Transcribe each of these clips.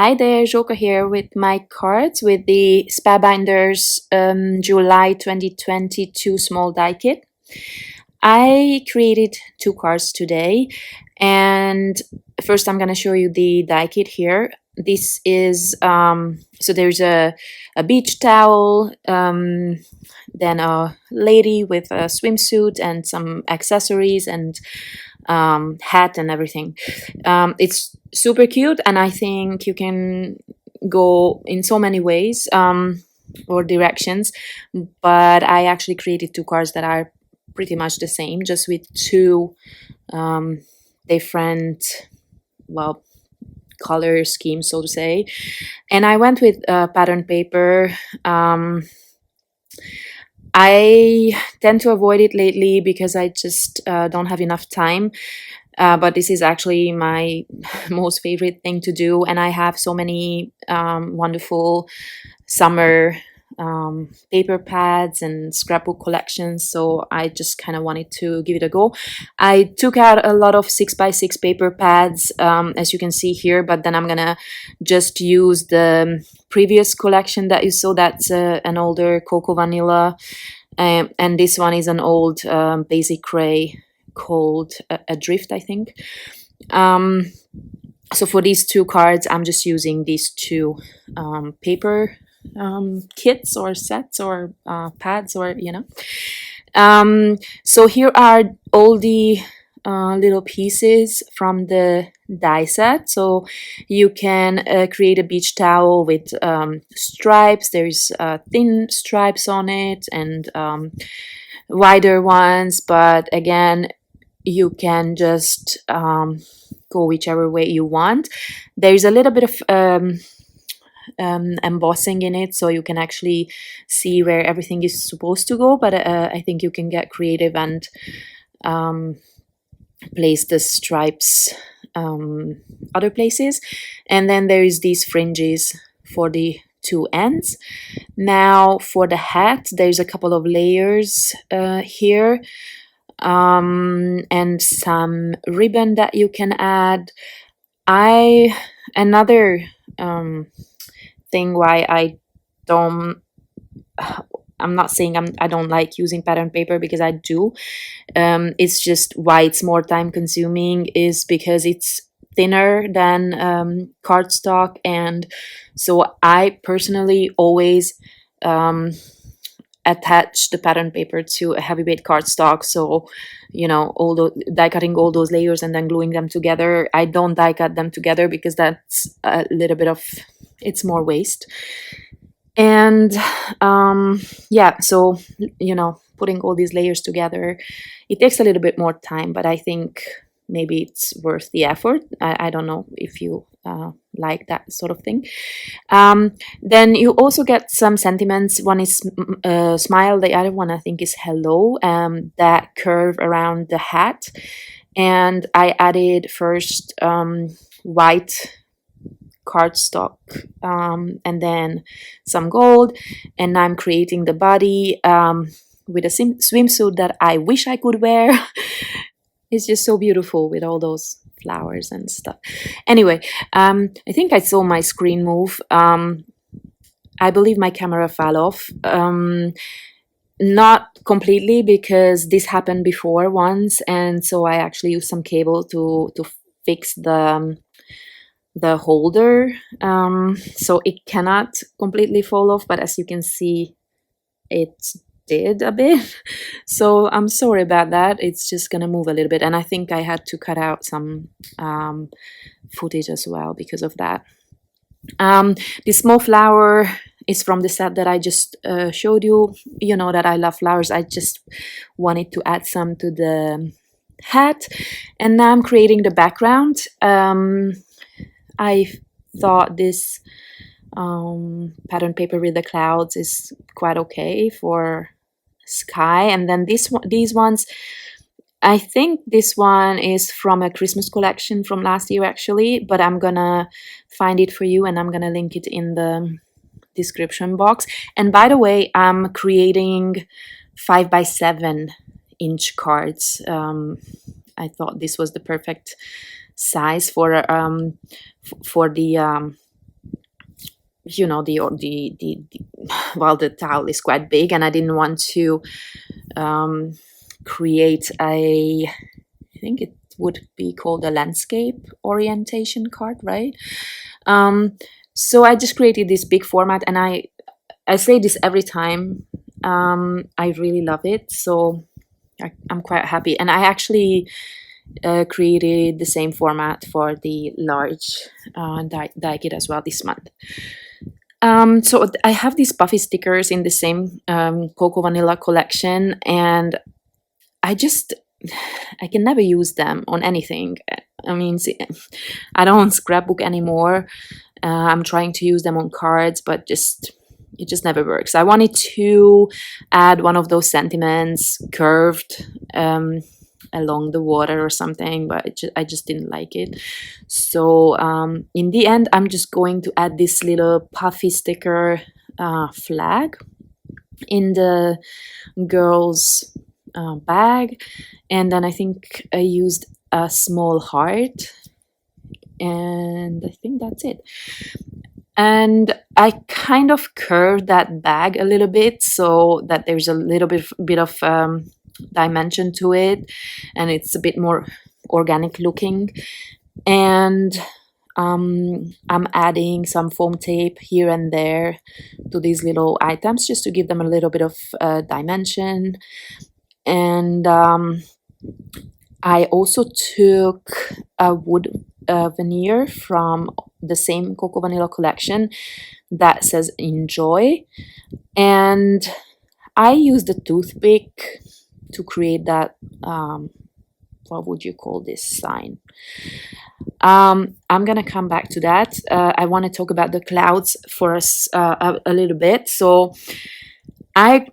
Hi there, Joka here with my cards with the Spellbinders July 2022 small die kit. I created two cards today, and first I'm going to show you the die kit here. This is, so there's a beach towel, then a lady with a swimsuit and some accessories and hat and everything. It's super cute, and I think you can go in so many ways or directions, but I actually created two cards that are pretty much the same, just with two different, well, color schemes, so to say. And I went with pattern paper. I tend to avoid it lately because I just don't have enough time. But this is actually my most favorite thing to do, and I have so many wonderful summer paper pads and scrapbook collections, so I just kind of wanted to give it a go. I took out a lot of 6x6 paper pads, as you can see here, but then I'm gonna just use the previous collection that you saw. That's an older Cocoa Vanilla, and this one is an old basic gray called Adrift, I think. So for these two cards, I'm just using these two paper kits or sets or pads, or so here are all the little pieces from the die set. So you can create a beach towel with stripes. There's thin stripes on it and wider ones, but again, you can just go whichever way you want. There's a little bit of embossing in it, so you can actually see where everything is supposed to go, but I think you can get creative and place the stripes other places. And then there is these fringes for the two ends. Now for the hat, there's a couple of layers here, and some ribbon that you can add. Another thing why I'm not saying I don't like using pattern paper, because I do. It's just why it's more time consuming is because it's thinner than cardstock, and so I personally always attach the pattern paper to a heavyweight cardstock. So, die cutting all those layers and then gluing them together, I don't die cut them together because that's a little bit of, it's more waste. And yeah, so putting all these layers together, it takes a little bit more time, but I think maybe it's worth the effort. I don't know if you like that sort of thing. Then you also get some sentiments. One is smile, the other one I think is hello, that curve around the hat. And I added first white cardstock and then some gold, and I'm creating the body with a swimsuit that I wish I could wear. It's just so beautiful with all those flowers and stuff. Anyway, I think I saw my screen move. I believe my camera fell off. Not completely, because this happened before once, and so I actually used some cable to fix the holder, so it cannot completely fall off, but as you can see, it did a bit. So I'm sorry about that. It's just gonna move a little bit, and I think I had to cut out some footage as well because of that. This small flower is from the set that I just showed you. You know that I love flowers. I just wanted to add some to the hat, and now I'm creating the background. I thought this pattern paper with the clouds is quite okay for sky. And then these ones, I think this one is from a Christmas collection from last year actually, but I'm gonna find it for you and I'm gonna link it in the description box. And by the way, I'm creating 5x7-inch cards. I thought this was the perfect size for the you know, the well, the towel is quite big, and I didn't want to create a, I think it would be called a landscape orientation card, right? Um, so I just created this big format, and I say this every time. I really love it, so I'm quite happy. And I actually created the same format for the large die kit as well this month. So I have these puffy stickers in the same Cocoa Vanilla collection, and I just I can never use them on anything. I mean, see, I don't scrapbook anymore. I'm trying to use them on cards, but it just never works. I wanted to add one of those sentiments curved along the water or something, but I just didn't like it. So in the end, I'm just going to add this little puffy sticker flag in the girl's bag, and then I think I used a small heart, and I think that's it. And I kind of curved that bag a little bit so that there's a little bit of dimension to it, and it's a bit more organic looking. And I'm adding some foam tape here and there to these little items just to give them a little bit of dimension. And I also took a wood veneer from the same Cocoa Vanilla collection that says enjoy, and I used a toothpick to create that what would you call this sign? I'm gonna come back to that. I want to talk about the clouds for us a little bit. So I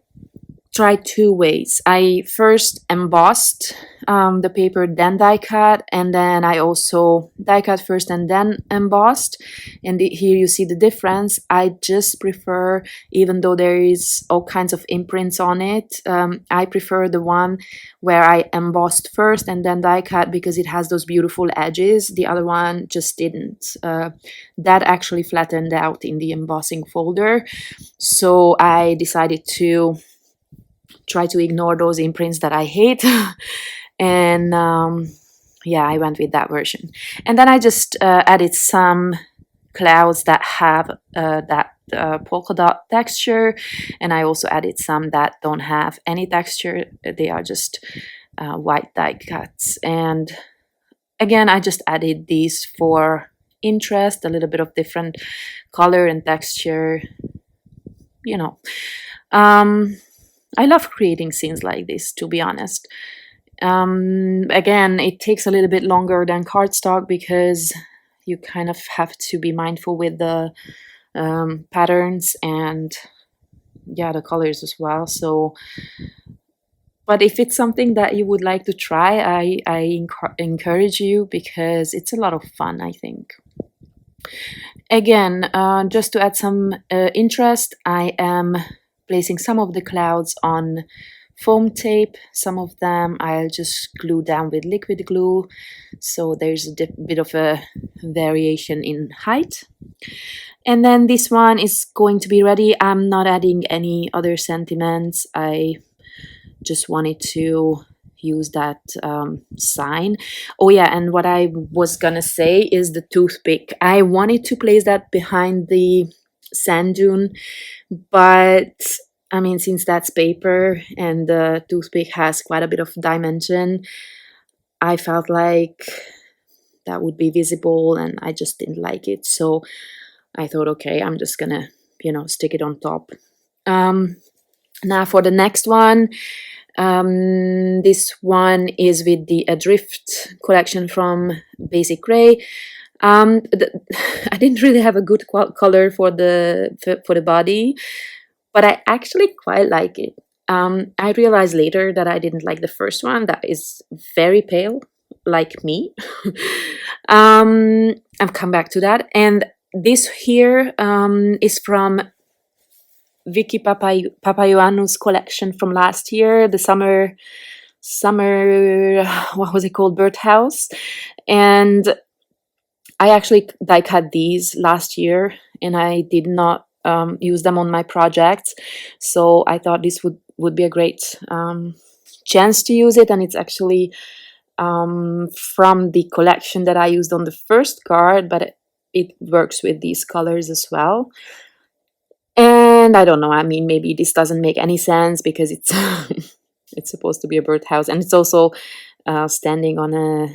tried two ways. I first embossed the paper, then die cut, and then I also die cut first and then embossed. And here you see the difference. I just prefer, even though there is all kinds of imprints on it, I prefer the one where I embossed first and then die cut because it has those beautiful edges. The other one just didn't. That actually flattened out in the embossing folder. So I decided to try to ignore those imprints that I hate. And yeah, I went with that version. And then I just added some clouds that have that polka dot texture, and I also added some that don't have any texture. They are just white die cuts. And again, I just added these for interest, a little bit of different color and texture, you know. I love creating scenes like this, to be honest. Again, it takes a little bit longer than cardstock because you kind of have to be mindful with the patterns and yeah, the colors as well. So, but if it's something that you would like to try, I encourage you because it's a lot of fun, I think. Again, just to add some interest, I am placing some of the clouds on foam tape. Some of them I'll just glue down with liquid glue, so there's a bit of a variation in height. And then this one is going to be ready. I'm not adding any other sentiments. I just wanted to use that sign. Oh yeah, and what I was gonna say is the toothpick. I wanted to place that behind the sand dune, but I mean, since that's paper and the toothpick has quite a bit of dimension, I felt like that would be visible and I just didn't like it. So I thought, okay, I'm just gonna, stick it on top. Now for the next one, this one is with the Adrift collection from Basic Gray. I didn't really have a good color for the body, but I actually quite like it. I realized later that I didn't like the first one. That is very pale, like me. I've come back to that. And this here is from Vicky Papaioannou's collection from last year, the summer, what was it called? Birdhouse. And I actually die cut these last year, and I did not use them on my projects, so I thought this would be a great chance to use it. And it's actually from the collection that I used on the first card, but it works with these colors as well. And I don't know, I mean, maybe this doesn't make any sense because it's it's supposed to be a birdhouse, and it's also standing on a,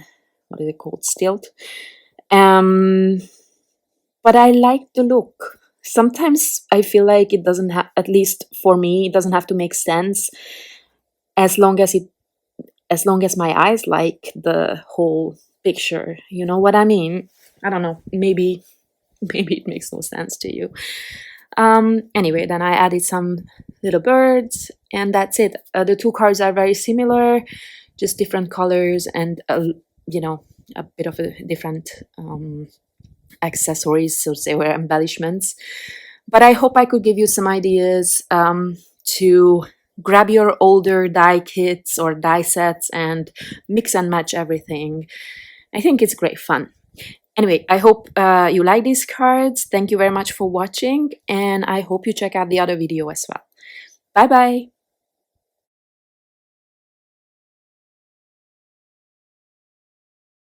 what is it called, stilt. Um, but I like the look. Sometimes I feel like it doesn't have, at least for me, it doesn't have to make sense as long as my eyes like the whole picture. You know what I mean? I don't know. Maybe maybe it makes no sense to you. Anyway, then I added some little birds, and that's it. The two cards are very similar, just different colors and you know, a bit of a different accessories, so to say, or embellishments. But I hope I could give you some ideas to grab your older die kits or die sets and mix and match everything. I think it's great fun. Anyway, I hope you like these cards. Thank you very much for watching, and I hope you check out the other video as well. Bye bye!